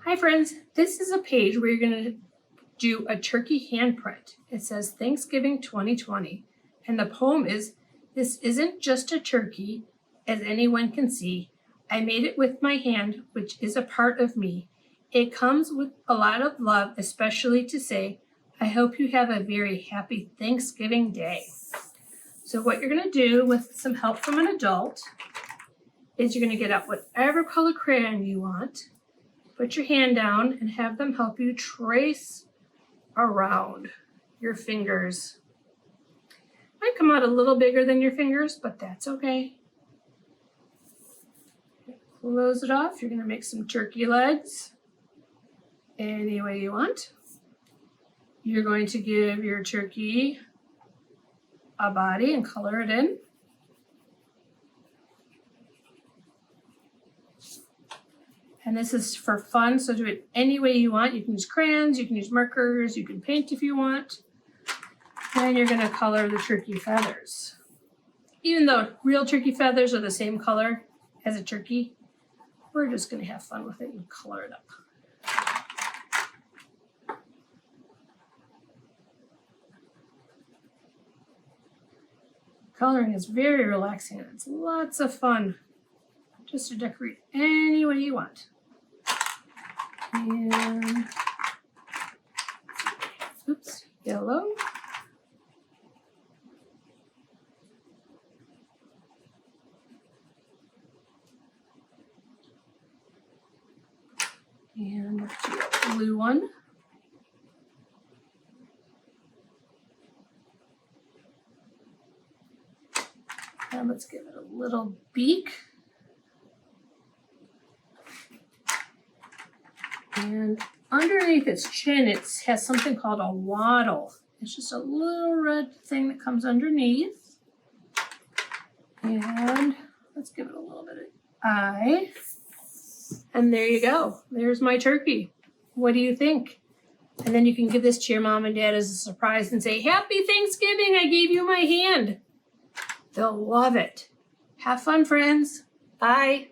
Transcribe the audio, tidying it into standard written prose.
Hi friends, this is a page where you're going to do a turkey handprint. It says Thanksgiving 2020 and the poem is, "This isn't just a turkey, as anyone can see. I made it with my hand, which is a part of me. It comes with a lot of love, especially to say, I hope you have a very happy Thanksgiving Day." So what you're going to do with some help from an adult is you're going to get out whatever color crayon you want, put your hand down and have them help you trace around your fingers. Might come out a little bigger than your fingers, but that's okay. Close it off. You're going to make some turkey legs any way you want. You're going to give your turkey a body and color it in. And this is for fun, so do it any way you want. You can use crayons, you can use markers, you can paint if you want. Then you're going to color the turkey feathers. Even though real turkey feathers are the same color as a turkey, we're just going to have fun with it and color it up. Coloring is very relaxing and it's lots of fun just to decorate any way you want. And oops, yellow. And let's do a blue one. And let's give it a little beak. And underneath its chin, it has something called a wattle. It's just a little red thing that comes underneath. And let's give it a little bit of eye. And there you go. There's my turkey. What do you think? And then you can give this to your mom and dad as a surprise and say, "Happy Thanksgiving, I gave you my hand." They'll love it. Have fun, friends. Bye.